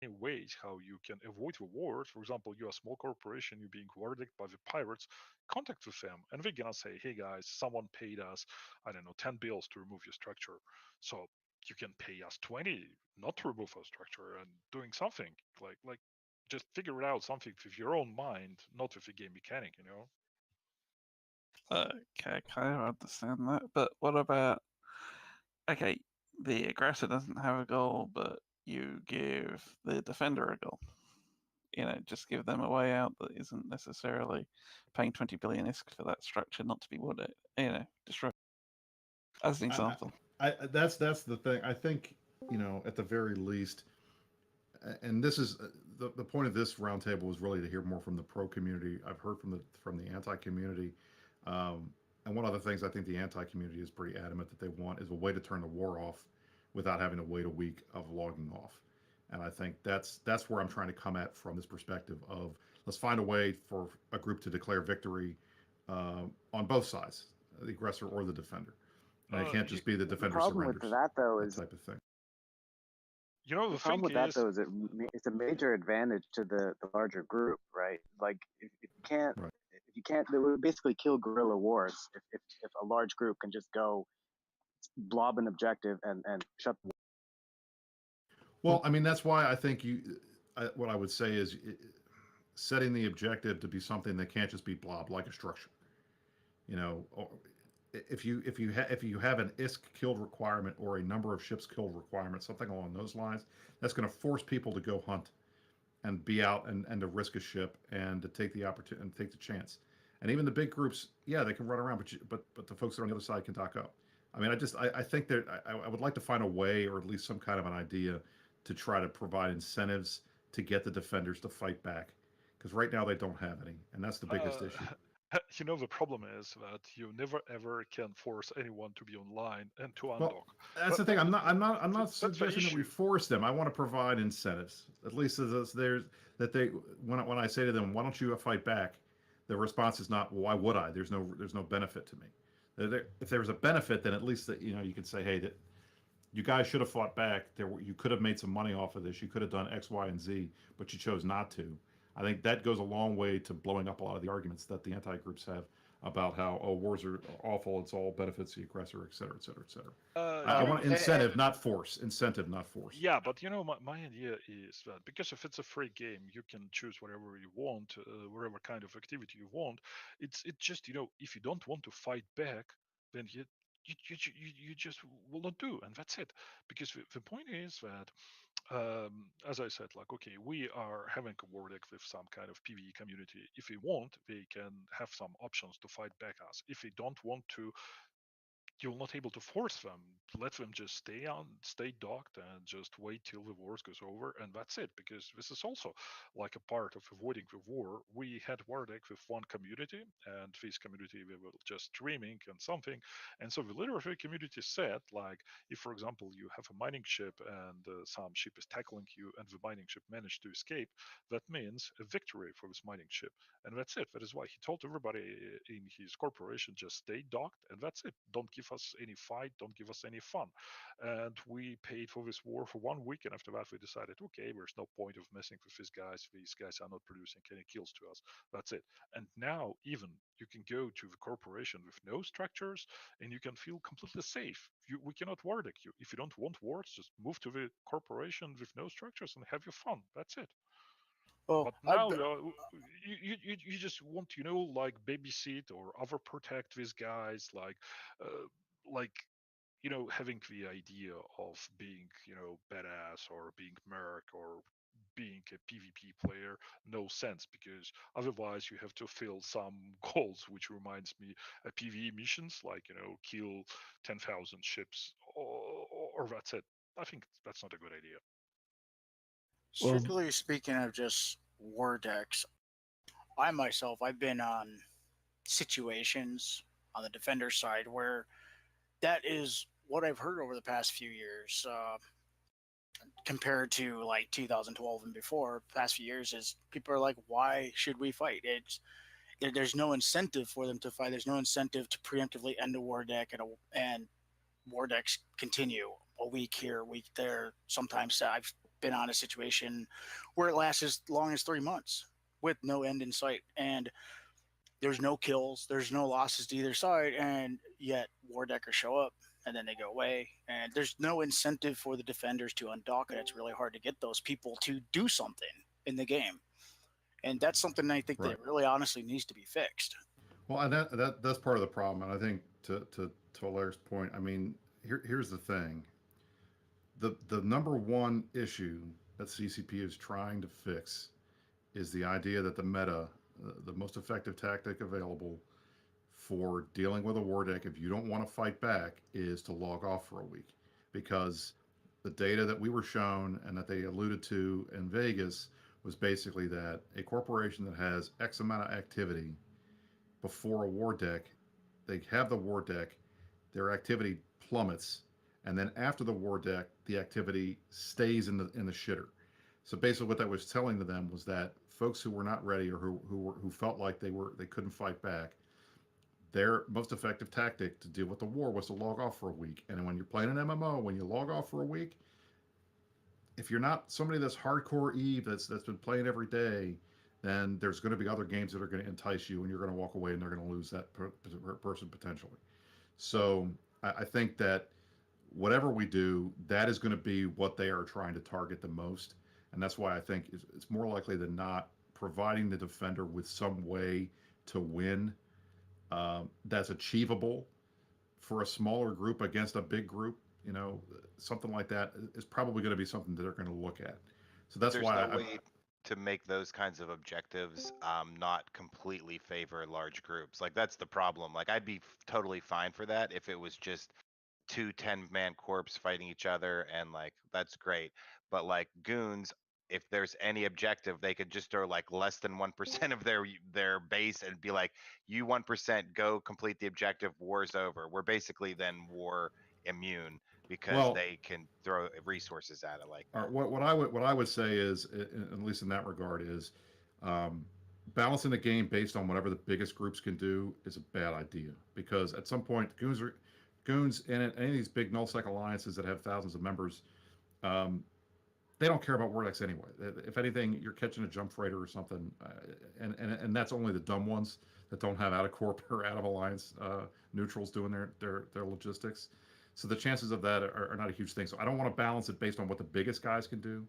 ways how you can avoid the war. For example, you're a small corporation, you're being war decked by the pirates, contact with them, and they're gonna say, "Hey guys, someone paid us, I don't know, 10 bills to remove your structure, so you can pay us 20 not to remove our structure and doing something like just figure it out something with your own mind, not with the game mechanic, you know." Okay, I understand that. But what about, okay, the aggressor doesn't have a goal, but you give the defender a goal. Just give them a way out that isn't necessarily paying 20 billion ISK for that structure not to be what it, destroyed. As an I, example. that's the thing. I think at the very least, and this is the point of this roundtable is really to hear more from the pro community. I've heard from the anti community, and one of the things I think the anti community is pretty adamant that they want is a way to turn the war off without having to wait a week of logging off. And I think that's where I'm trying to come at from this perspective of let's find a way for a group to declare victory on both sides, the aggressor or the defender, and it uh can't you, just be the The defender problem with surrenders, that though that is type of thing. the the thing problem with that is, though is it's a major advantage to the larger group, right? Like if you can't Right. if you can't, it would basically kill guerrilla wars if a large group can just go blob an objective and shut the. Well, I mean, that's why I think what I would say is setting the objective to be something that can't just be blob like a structure. Or if you have an ISK killed requirement or a number of ships killed requirement, something along those lines, that's going to force people to go hunt and be out and to risk a ship and to take the opportunity and take the chance. And even the big groups, yeah, they can run around, but the folks that are on the other side can dock up. I mean, I think that I would like to find a way or at least some kind of an idea to try to provide incentives to get the defenders to fight back because right now they don't have any, and that's the biggest issue. the problem is that you never ever can force anyone to be online and to Well, undock. that's That, the thing. that, I'm not that's the suggesting that we issue. force them. I want to provide incentives. At least there's that they when I say to them, why don't you fight back? The response is not, well, why would I? There's no benefit to me. If there was a benefit, then at least that you could say, hey, that you guys should have fought back. You could have made some money off of this. You could have done X, Y, and Z, but you chose not to. I think that goes a long way to blowing up a lot of the arguments that the anti groups have about how wars are awful. It's all benefits the aggressor, et cetera, et cetera, et cetera. I You want know, incentive, not force. Incentive, not force. yeah, but my idea is that because if it's a free game, you can choose whatever you want, whatever kind of activity you want. It's just if you don't want to fight back, then you just will not do, and that's it. Because the point is that, as I said, like, okay, we are having a war deck with some kind of PvE community. If they want, they can have some options to fight back us. If they don't want to, you're not able to force them. Let them just stay docked, and just wait till the wars goes over, and that's it. Because this is also like a part of avoiding the war. We had War Dec with one community, and this community we were just streaming and something, and so the literary community said, like, if for example you have a mining ship and some ship is tackling you, and the mining ship managed to escape, that means a victory for this mining ship, and that's it. That is why he told everybody in his corporation, just stay docked, and that's it. Don't give us any fight, don't give us any fun. And we paid for this war for 1 week, and after that we decided, okay, there's no point of messing with these guys. These guys are not producing any kills to us. That's it. And now even you can go to the corporation with no structures, and you can feel completely safe. We cannot war deck you. If you don't want wars, just move to the corporation with no structures and have your fun. That's it. Well, But now you just want like babysit or overprotect these guys, like having the idea of being badass or being merc or being a PvP player no sense, because otherwise you have to fill some goals, which reminds me PvE missions, like kill 10,000 ships, or that's it. I think that's not a good idea. Well, strictly speaking of just war decks, I myself, I've been on situations on the defender side where that is what I've heard over the past few years. Compared to like 2012 and before, past few years is people are like, why should we fight? There's no incentive for them to fight. There's no incentive to preemptively end a war deck, and war decks continue a week here, a week there. Sometimes I've been on a situation where it lasts as long as 3 months with no end in sight. And there's no kills, there's no losses to either side, and yet War Deckers show up and then they go away. And there's no incentive for the defenders to undock it. It's really hard to get those people to do something in the game. And that's something I think Right. that really honestly needs to be fixed. Well, and that's part of the problem. And I think to Larry's point, I mean, here's the thing: the number one issue that CCP is trying to fix is the idea that the meta, the most effective tactic available for dealing with a war deck, if you don't want to fight back, is to log off for a week. Because the data that we were shown and that they alluded to in Vegas was basically that a corporation that has X amount of activity before a war deck, they have the war deck, their activity plummets, and then after the war deck, the activity stays in the shitter. So basically, what that was telling to them was that folks who were not ready or who felt like they couldn't fight back, their most effective tactic to deal with the war was to log off for a week. And when you're playing an MMO, when you log off for a week, if you're not somebody that's hardcore Eve that's been playing every day, then there's going to be other games that are going to entice you, and you're going to walk away, and they're going to lose that person potentially. So I think that whatever we do, that is going to be what they are trying to target the most, and that's why I think it's more likely than not providing the defender with some way to win that's achievable for a smaller group against a big group. You know, something like that is probably going to be something that they're going to look at. So that's There's why no way to make those kinds of objectives not completely favor large groups. Like that's the problem. Like I'd be totally fine for that if it was just two 10-man corps fighting each other, and like that's great. But like goons, if there's any objective, they could just throw like less than 1% of their base and be like, you 1% go complete the objective, war's over. We're basically then war immune because well, they can throw resources at it like that. what I would say is, at least in that regard, is um, balancing the game based on whatever the biggest groups can do is a bad idea, because at some point goons in it, any of these big nullsec alliances that have thousands of members, um, they don't care about Vortex anyway. If anything, you're catching a jump freighter or something, and that's only the dumb ones that don't have out of corp or out of alliance neutrals doing their logistics. So the chances of that are not a huge thing. So I don't want to balance it based on what the biggest guys can do.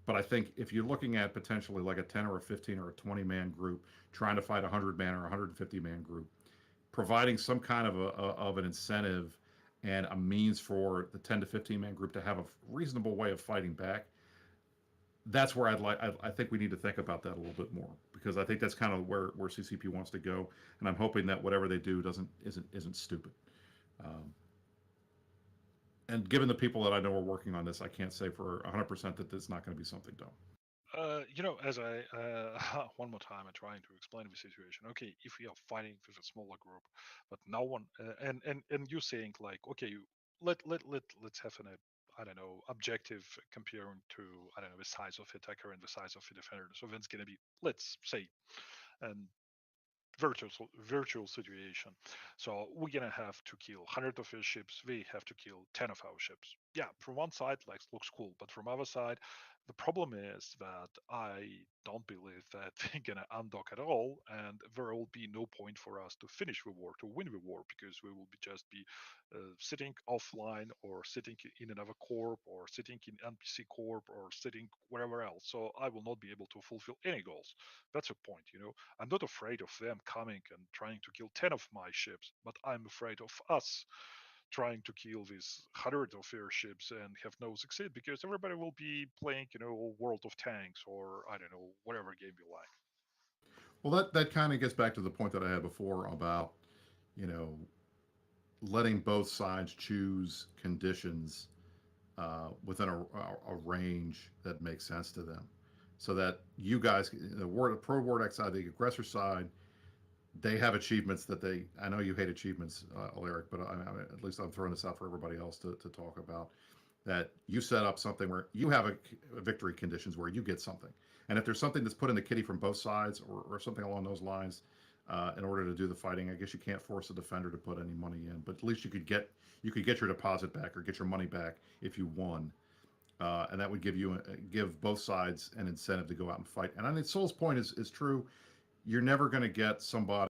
But I think if you're looking at potentially like a 10 or a 15 or a 20 man group trying to fight a 100 man or a 150 man group, providing some kind of an incentive and a means for the 10 to 15 man group to have a reasonable way of fighting back, that's where I think we need to think about that a little bit more, because I think that's kind of where CCP wants to go, and I'm hoping that whatever they do isn't stupid. Um, and given the people that I know are working on this, I can't say for 100% that it's not going to be something dumb. As I one more time, I'm trying to explain the situation. Okay, if we are fighting with a smaller group, but no one, and you saying like, okay, let's have an I don't know objective comparing to I don't know the size of attacker and the size of the defender. So then it's gonna be, let's say, and virtual situation. So we're gonna have to kill 100 of his ships. We have to kill 10 of our ships. Yeah, from one side, like looks cool, but from other side, the problem is that I don't believe that we're gonna undock at all, and there will be no point for us to finish the war, to win the war, because we will be just be sitting offline or sitting in another corp or sitting in NPC corp or sitting wherever else. So I will not be able to fulfill any goals. That's the point, you know. I'm not afraid of them coming and trying to kill 10 of my ships, but I'm afraid of us trying to kill these 100 of their ships and have no succeed, because everybody will be playing, World of Tanks or I don't know, whatever game you like. Well, that kind of gets back to the point that I had before about, you know, letting both sides choose conditions within a range that makes sense to them, so that you guys, the pro Vortex side, the aggressor side, they have achievements that they. I know you hate achievements, Alaric, but at least I'm throwing this out for everybody else to talk about. That you set up something where you have a victory conditions where you get something, and if there's something that's put in the kitty from both sides or something along those lines, in order to do the fighting, I guess you can't force a defender to put any money in, but at least you could get your deposit back or get your money back if you won. and that would give both sides an incentive to go out and fight. And I think Soul's point is true. You're never going to get somebody